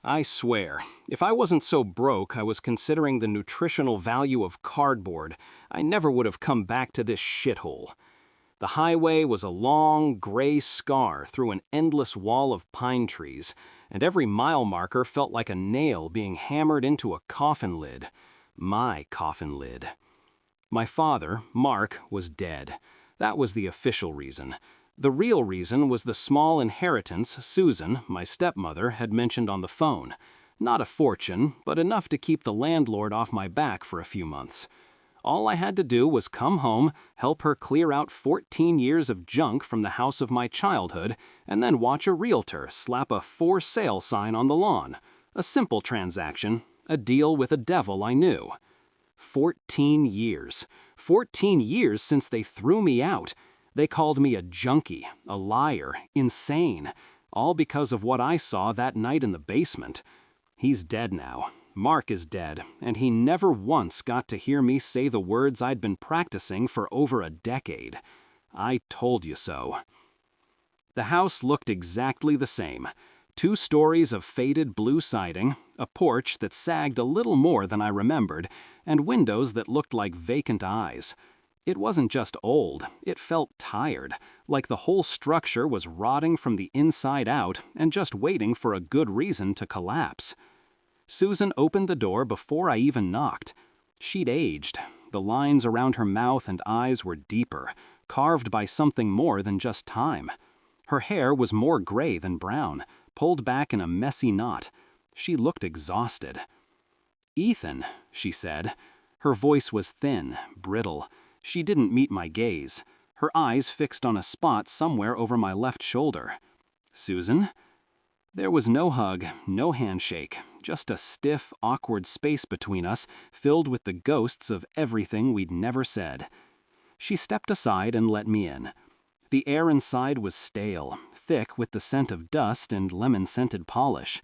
I swear, if I wasn't so broke I was considering the nutritional value of cardboard, I never would have come back to this shithole. The highway was a long, gray scar through an endless wall of pine trees, and every mile marker felt like a nail being hammered into a coffin lid. My coffin lid. My father, Mark, was dead. That was the official reason. The real reason was the small inheritance Susan, my stepmother, had mentioned on the phone. Not a fortune, but enough to keep the landlord off my back for a few months. All I had to do was come home, help her clear out 14 years of junk from the house of my childhood, and then watch a realtor slap a for sale sign on the lawn. A simple transaction, a deal with a devil I knew. 14 years. 14 years since they threw me out. They called me a junkie, a liar, insane, all because of what I saw that night in the basement. He's dead now. Mark is dead, and he never once got to hear me say the words I'd been practicing for over a decade. I told you so. The house looked exactly the same. 2 stories of faded blue siding, a porch that sagged a little more than I remembered, and windows that looked like vacant eyes. It wasn't just old, it felt tired, like the whole structure was rotting from the inside out and just waiting for a good reason to collapse. Susan opened the door before I even knocked. She'd aged. The lines around her mouth and eyes were deeper, carved by something more than just time. Her hair was more gray than brown, pulled back in a messy knot. She looked exhausted. "Ethan," she said. Her voice was thin, brittle. She didn't meet my gaze, her eyes fixed on a spot somewhere over my left shoulder. "Susan?" There was no hug, no handshake, just a stiff, awkward space between us, filled with the ghosts of everything we'd never said. She stepped aside and let me in. The air inside was stale, thick with the scent of dust and lemon-scented polish.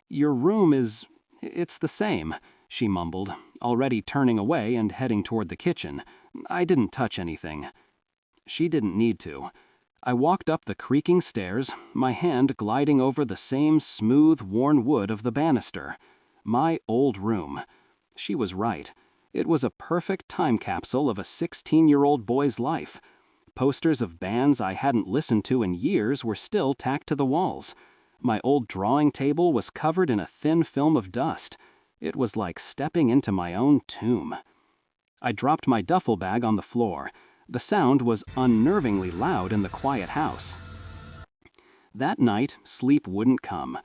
"Your room it's the same," she mumbled, already turning away and heading toward the kitchen. "I didn't touch anything." She didn't need to. I walked up the creaking stairs, my hand gliding over the same smooth, worn wood of the banister. My old room. She was right. It was a perfect time capsule of a 16-year-old boy's life. Posters of bands I hadn't listened to in years were still tacked to the walls. My old drawing table was covered in a thin film of dust. It was like stepping into my own tomb. I dropped my duffel bag on the floor. The sound was unnervingly loud in the quiet house. That night, sleep wouldn't come.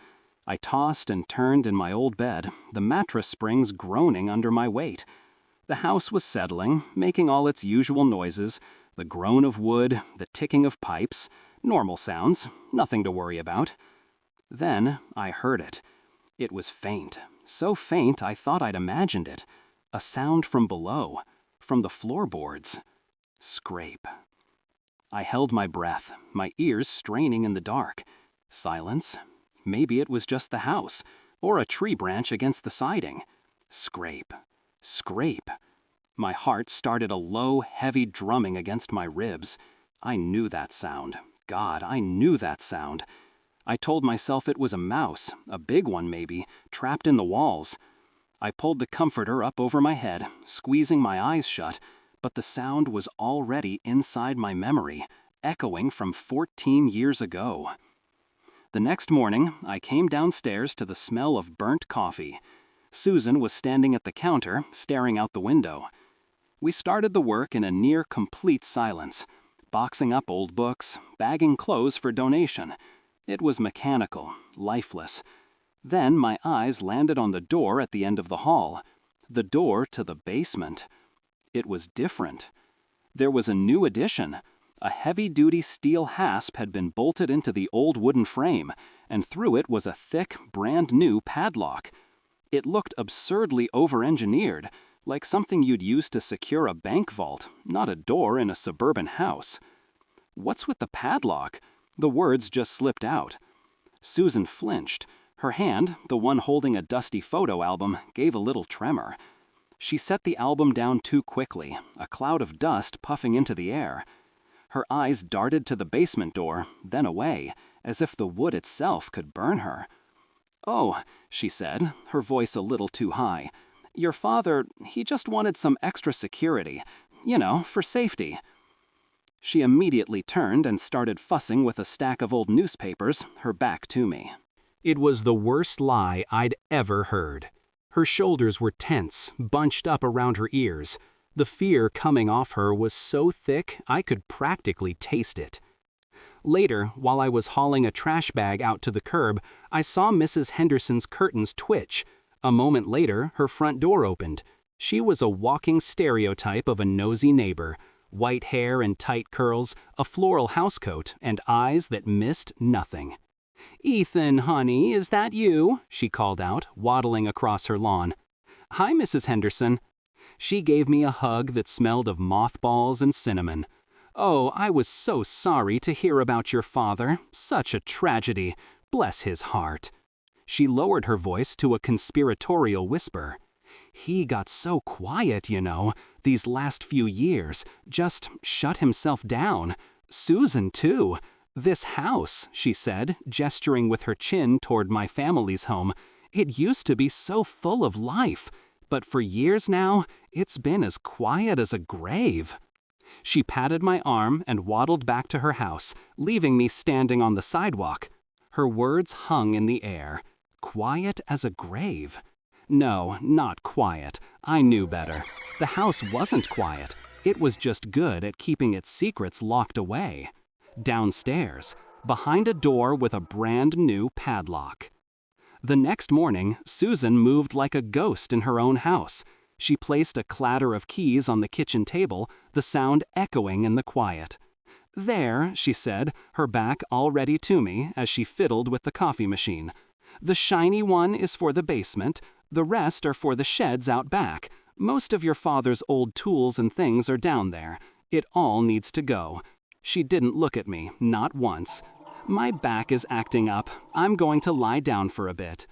I tossed and turned in my old bed, the mattress springs groaning under my weight. The house was settling, making all its usual noises, the groan of wood, the ticking of pipes, normal sounds, nothing to worry about. Then I heard it. It was faint, so faint I thought I'd imagined it. A sound from below, from the floorboards. Scrape. I held my breath, my ears straining in the dark. Silence. Maybe it was just the house, or a tree branch against the siding. Scrape. Scrape. My heart started a low, heavy drumming against my ribs. I knew that sound. God, I knew that sound. I told myself it was a mouse, a big one maybe, trapped in the walls. I pulled the comforter up over my head, squeezing my eyes shut, but the sound was already inside my memory, echoing from 14 years ago. The next morning, I came downstairs to the smell of burnt coffee. Susan was standing at the counter, staring out the window. We started the work in a near-complete silence, boxing up old books, bagging clothes for donation. It was mechanical, lifeless. Then my eyes landed on the door at the end of the hall, the door to the basement. It was different. There was a new addition. A heavy-duty steel hasp had been bolted into the old wooden frame, and through it was a thick, brand-new padlock. It looked absurdly over-engineered, like something you'd use to secure a bank vault, not a door in a suburban house. "What's with the padlock?" The words just slipped out. Susan flinched. Her hand, the one holding a dusty photo album, gave a little tremor. She set the album down too quickly, a cloud of dust puffing into the air. Her eyes darted to the basement door, then away, as if the wood itself could burn her. "Oh," she said, her voice a little too high. "Your father, he just wanted some extra security. You know, for safety." She immediately turned and started fussing with a stack of old newspapers, her back to me. It was the worst lie I'd ever heard. Her shoulders were tense, bunched up around her ears. The fear coming off her was so thick I could practically taste it. Later, while I was hauling a trash bag out to the curb, I saw Mrs. Henderson's curtains twitch. A moment later, her front door opened. She was a walking stereotype of a nosy neighbor. White hair and tight curls, a floral housecoat, and eyes that missed nothing. "Ethan, honey, is that you?" she called out, waddling across her lawn. "Hi, Mrs. Henderson." She gave me a hug that smelled of mothballs and cinnamon. "Oh, I was so sorry to hear about your father. Such a tragedy. Bless his heart." She lowered her voice to a conspiratorial whisper. "He got so quiet, you know, these last few years, just shut himself down. Susan, too. This house," she said, gesturing with her chin toward my family's home, "it used to be so full of life, but for years now, it's been as quiet as a grave." She patted my arm and waddled back to her house, leaving me standing on the sidewalk. Her words hung in the air. Quiet as a grave. No, not quiet. I knew better. The house wasn't quiet. It was just good at keeping its secrets locked away. Downstairs, behind a door with a brand new padlock. The next morning, Susan moved like a ghost in her own house. She placed a clatter of keys on the kitchen table, the sound echoing in the quiet. "There," she said, her back already to me as she fiddled with the coffee machine. "The shiny one is for the basement. The rest are for the sheds out back. Most of your father's old tools and things are down there. It all needs to go." She didn't look at me, not once. "My back is acting up. I'm going to lie down for a bit."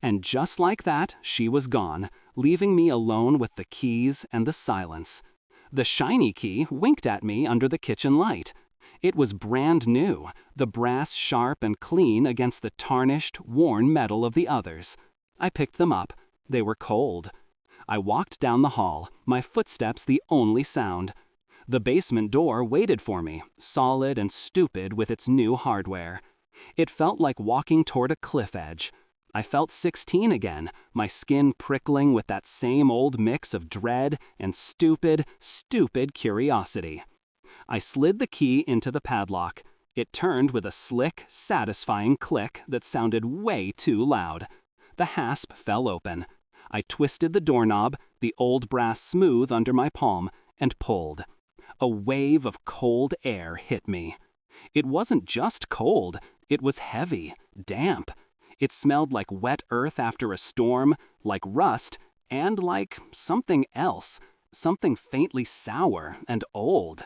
And just like that, she was gone, leaving me alone with the keys and the silence. The shiny key winked at me under the kitchen light. It was brand new, the brass sharp and clean against the tarnished, worn metal of the others. I picked them up. They were cold. I walked down the hall, my footsteps the only sound. The basement door waited for me, solid and stupid with its new hardware. It felt like walking toward a cliff edge. I felt 16 again, my skin prickling with that same old mix of dread and stupid, stupid curiosity. I slid the key into the padlock. It turned with a slick, satisfying click that sounded way too loud. The hasp fell open. I twisted the doorknob, the old brass smooth under my palm, and pulled. A wave of cold air hit me. It wasn't just cold, it was heavy, damp. It smelled like wet earth after a storm, like rust, and like something else, something faintly sour and old.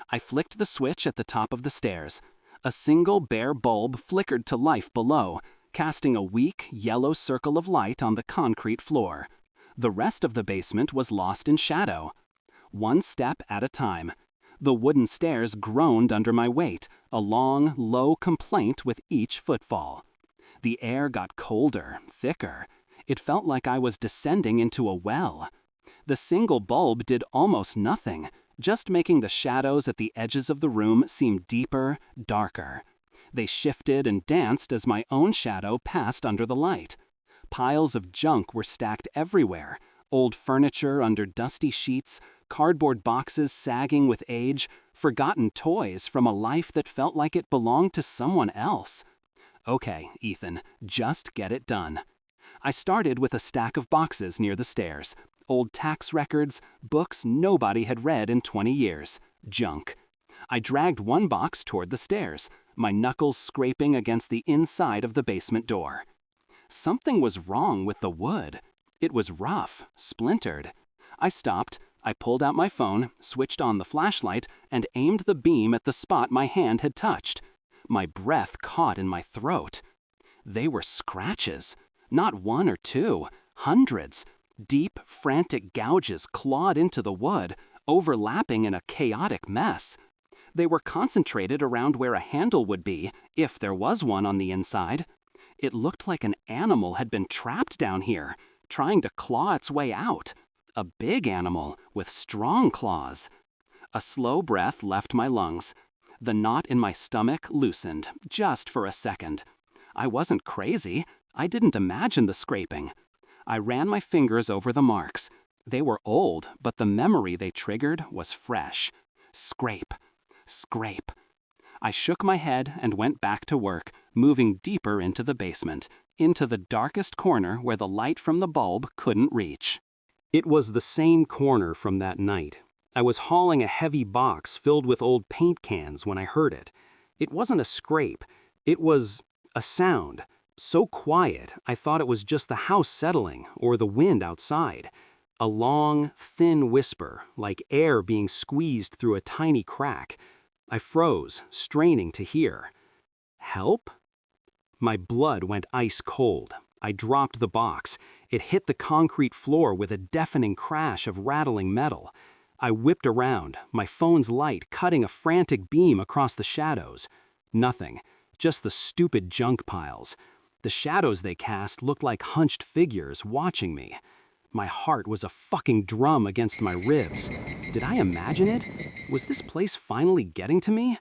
I flicked the switch at the top of the stairs. A single bare bulb flickered to life below, casting a weak, yellow circle of light on the concrete floor. The rest of the basement was lost in shadow. One step at a time. The wooden stairs groaned under my weight, a long, low complaint with each footfall. The air got colder, thicker. It felt like I was descending into a well. The single bulb did almost nothing, just making the shadows at the edges of the room seem deeper, darker. They shifted and danced as my own shadow passed under the light. Piles of junk were stacked everywhere, old furniture under dusty sheets, cardboard boxes sagging with age, forgotten toys from a life that felt like it belonged to someone else. Okay, Ethan, just get it done. I started with a stack of boxes near the stairs. Old tax records, books nobody had read in 20 years. Junk. I dragged one box toward the stairs, my knuckles scraping against the inside of the basement door. Something was wrong with the wood. It was rough, splintered. I stopped. I pulled out my phone, switched on the flashlight, and aimed the beam at the spot my hand had touched. My breath caught in my throat. They were scratches. Not one or two, hundreds. Deep, frantic gouges clawed into the wood, overlapping in a chaotic mess. They were concentrated around where a handle would be, if there was one on the inside. It looked like an animal had been trapped down here, trying to claw its way out. A big animal with strong claws. A slow breath left my lungs. The knot in my stomach loosened, just for a second. I wasn't crazy. I didn't imagine the scraping. I ran my fingers over the marks. They were old, but the memory they triggered was fresh. Scrape. Scrape. I shook my head and went back to work, moving deeper into the basement, into the darkest corner where the light from the bulb couldn't reach. It was the same corner from that night. I was hauling a heavy box filled with old paint cans when I heard it. It wasn't a scrape. It was a sound. So quiet, I thought it was just the house settling or the wind outside. A long, thin whisper, like air being squeezed through a tiny crack. I froze, straining to hear. Help? My blood went ice cold. I dropped the box. It hit the concrete floor with a deafening crash of rattling metal. I whipped around, my phone's light cutting a frantic beam across the shadows. Nothing, just the stupid junk piles. The shadows they cast looked like hunched figures watching me. My heart was a fucking drum against my ribs. Did I imagine it? Was this place finally getting to me?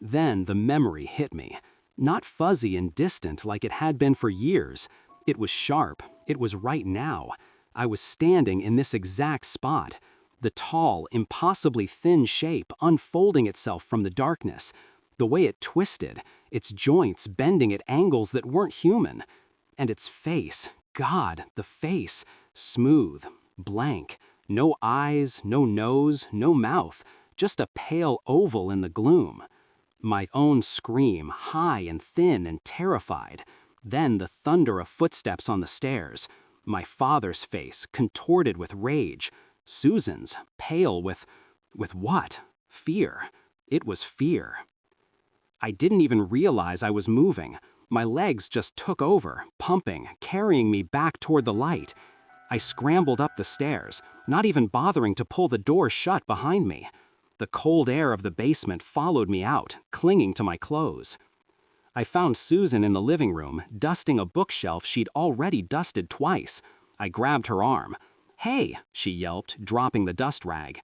Then the memory hit me. Not fuzzy and distant like it had been for years. It was sharp. It was right now. I was standing in this exact spot. The tall, impossibly thin shape unfolding itself from the darkness. The way it twisted, its joints bending at angles that weren't human. And its face, God, the face, smooth, blank, no eyes, no nose, no mouth, just a pale oval in the gloom. My own scream, high and thin and terrified. Then the thunder of footsteps on the stairs. My father's face, contorted with rage. Susan's, pale with what? Fear. It was fear. I didn't even realize I was moving. My legs just took over, pumping, carrying me back toward the light. I scrambled up the stairs, not even bothering to pull the door shut behind me. The cold air of the basement followed me out, clinging to my clothes. I found Susan in the living room, dusting a bookshelf she'd already dusted twice. I grabbed her arm. "Hey," she yelped, dropping the dust rag.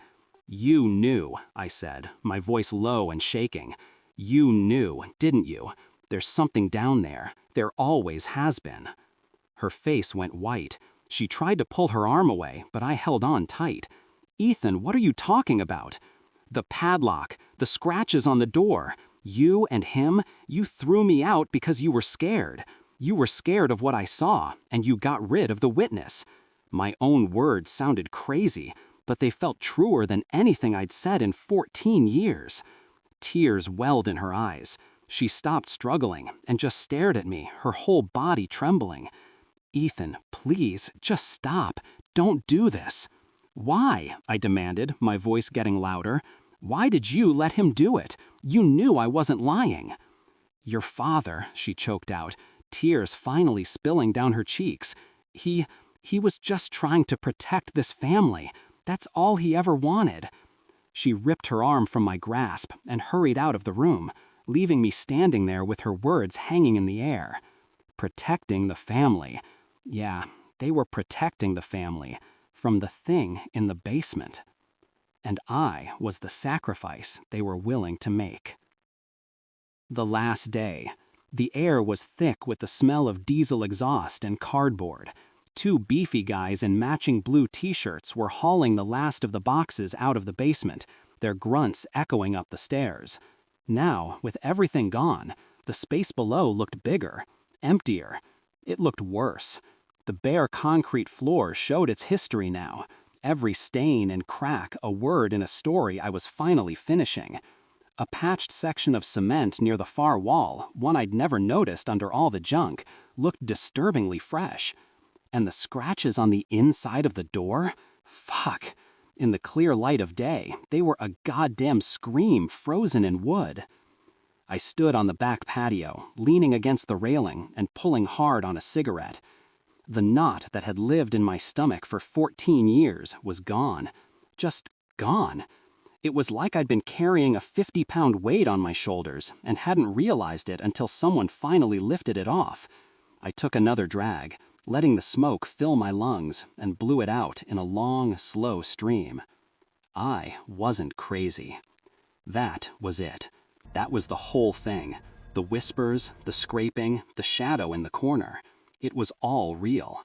"You knew," I said, my voice low and shaking. "You knew, didn't you? There's something down there. There always has been." Her face went white. She tried to pull her arm away, but I held on tight. "Ethan, what are you talking about?" "The padlock, the scratches on the door. You and him, you threw me out because you were scared. You were scared of what I saw, and you got rid of the witness." My own words sounded crazy, but they felt truer than anything I'd said in 14 years. Tears welled in her eyes. She stopped struggling and just stared at me, her whole body trembling. "Ethan, please, just stop. Don't do this." "Why?" I demanded, my voice getting louder. "Why did you let him do it? You knew I wasn't lying." "Your father," she choked out, tears finally spilling down her cheeks. He was just trying to protect this family. That's all he ever wanted." She ripped her arm from my grasp and hurried out of the room, leaving me standing there with her words hanging in the air. Protecting the family. Yeah, they were protecting the family from the thing in the basement. And I was the sacrifice they were willing to make. The last day. The air was thick with the smell of diesel exhaust and cardboard. 2 beefy guys in matching blue t-shirts were hauling the last of the boxes out of the basement, their grunts echoing up the stairs. Now, with everything gone, the space below looked bigger, emptier. It looked worse. The bare concrete floor showed its history now. Every stain and crack a word in a story I was finally finishing. A patched section of cement near the far wall, one I'd never noticed under all the junk, looked disturbingly fresh. And the scratches on the inside of the door? Fuck. In the clear light of day, they were a goddamn scream frozen in wood. I stood on the back patio, leaning against the railing and pulling hard on a cigarette. The knot that had lived in my stomach for 14 years was gone. Just gone. It was like I'd been carrying a 50-pound weight on my shoulders and hadn't realized it until someone finally lifted it off. I took another drag, letting the smoke fill my lungs, and blew it out in a long, slow stream. I wasn't crazy. That was it. That was the whole thing. The whispers, the scraping, the shadow in the corner. It was all real.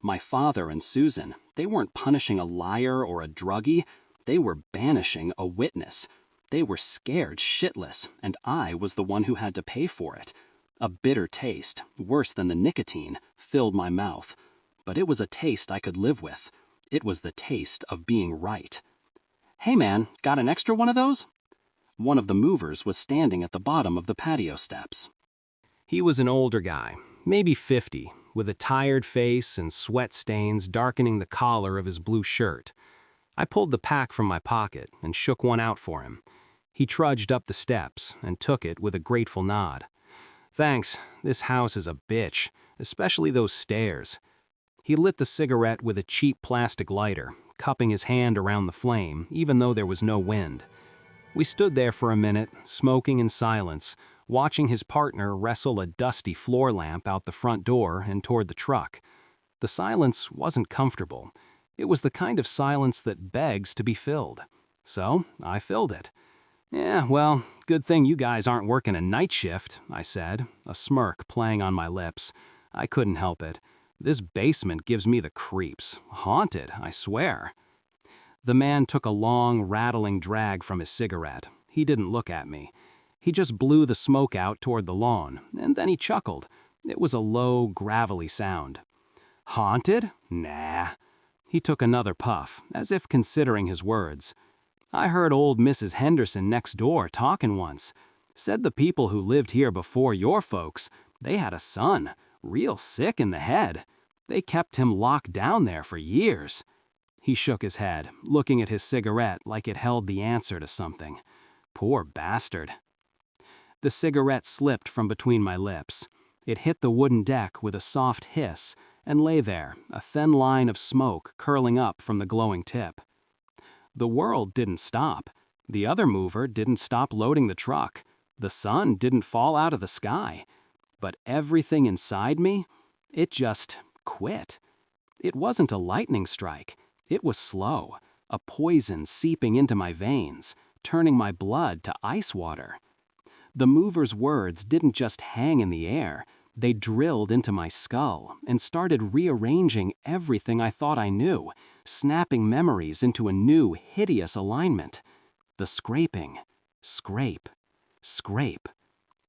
My father and Susan, they weren't punishing a liar or a druggie. They were banishing a witness. They were scared shitless, and I was the one who had to pay for it. A bitter taste, worse than the nicotine, filled my mouth. But it was a taste I could live with. It was the taste of being right. "Hey man, got an extra one of those?" One of the movers was standing at the bottom of the patio steps. He was an older guy, maybe 50, with a tired face and sweat stains darkening the collar of his blue shirt. I pulled the pack from my pocket and shook one out for him. He trudged up the steps and took it with a grateful nod. "Thanks, this house is a bitch, especially those stairs." He lit the cigarette with a cheap plastic lighter, cupping his hand around the flame, even though there was no wind. We stood there for a minute, smoking in silence, watching his partner wrestle a dusty floor lamp out the front door and toward the truck. The silence wasn't comfortable. It was the kind of silence that begs to be filled. So I filled it. "Yeah, well, good thing you guys aren't working a night shift," I said, a smirk playing on my lips. I couldn't help it. This basement gives me the creeps. Haunted, I swear. The man took a long, rattling drag from his cigarette. He didn't look at me. He just blew the smoke out toward the lawn, and then he chuckled. It was a low, gravelly sound. "Haunted? Nah." He took another puff, as if considering his words. "I heard old Mrs. Henderson next door talking once. Said the people who lived here before your folks, they had a son, real sick in the head. They kept him locked down there for years." He shook his head, looking at his cigarette like it held the answer to something. Poor bastard. The cigarette slipped from between my lips. It hit the wooden deck with a soft hiss and lay there, a thin line of smoke curling up from the glowing tip. The world didn't stop. The other mover didn't stop loading the truck. The sun didn't fall out of the sky. But everything inside me, it just quit. It wasn't a lightning strike. It was slow, a poison seeping into my veins, turning my blood to ice water. The mover's words didn't just hang in the air. They drilled into my skull and started rearranging everything I thought I knew, snapping memories into a new, hideous alignment. The scraping. Scrape. Scrape.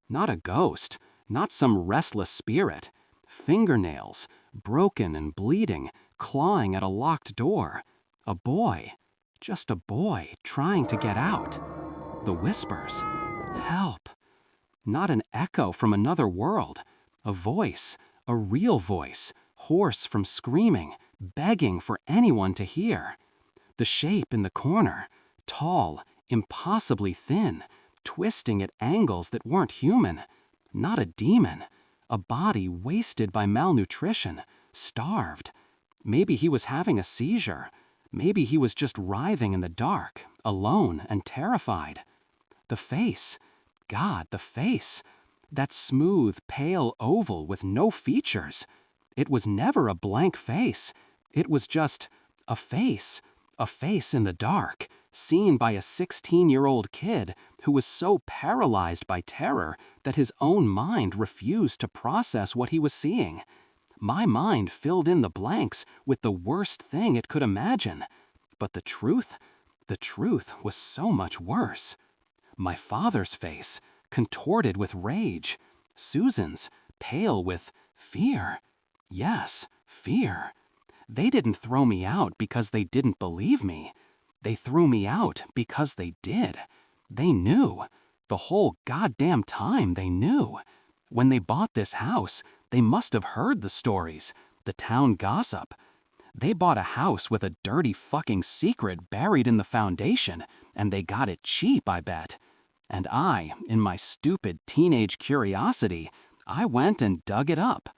Not a ghost, not some restless spirit. Fingernails, broken and bleeding, clawing at a locked door. A boy. Just a boy trying to get out. The whispers. Help. Not an echo from another world. A voice, a real voice, hoarse from screaming, begging for anyone to hear. The shape in the corner, tall, impossibly thin, twisting at angles that weren't human. Not a demon. A body wasted by malnutrition, starved. Maybe he was having a seizure. Maybe he was just writhing in the dark, alone and terrified. The face. God, the face. That smooth, pale oval with no features. It was never a blank face. It was just a face in the dark, seen by a 16-year-old kid who was so paralyzed by terror that his own mind refused to process what he was seeing. My mind filled in the blanks with the worst thing it could imagine. But the truth was so much worse. My father's face, contorted with rage. Susan's, pale with fear. Yes, fear. They didn't throw me out because they didn't believe me. They threw me out because they did. They knew. The whole goddamn time they knew. When they bought this house, they must have heard the stories, the town gossip. They bought a house with a dirty fucking secret buried in the foundation, and they got it cheap, I bet. And I, in my stupid teenage curiosity, I went and dug it up.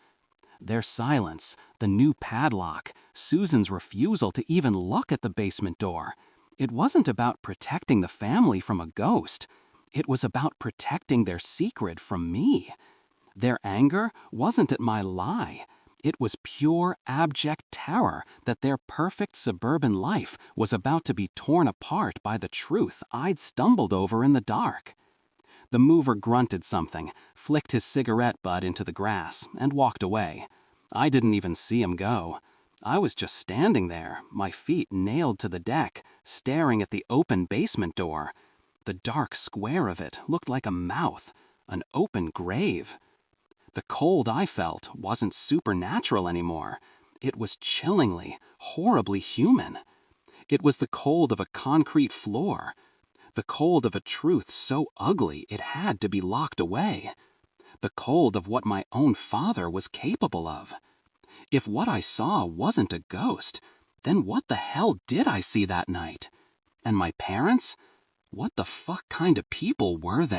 Their silence, the new padlock, Susan's refusal to even look at the basement door. It wasn't about protecting the family from a ghost. It was about protecting their secret from me. Their anger wasn't at my lie. It was pure abject terror that their perfect suburban life was about to be torn apart by the truth I'd stumbled over in the dark. The mover grunted something, flicked his cigarette butt into the grass, and walked away. I didn't even see him go. I was just standing there, my feet nailed to the deck, staring at the open basement door. The dark square of it looked like a mouth, an open grave. The cold I felt wasn't supernatural anymore. It was chillingly, horribly human. It was the cold of a concrete floor. The cold of a truth so ugly it had to be locked away. The cold of what my own father was capable of. If what I saw wasn't a ghost, then what the hell did I see that night? And my parents? What the fuck kind of people were they?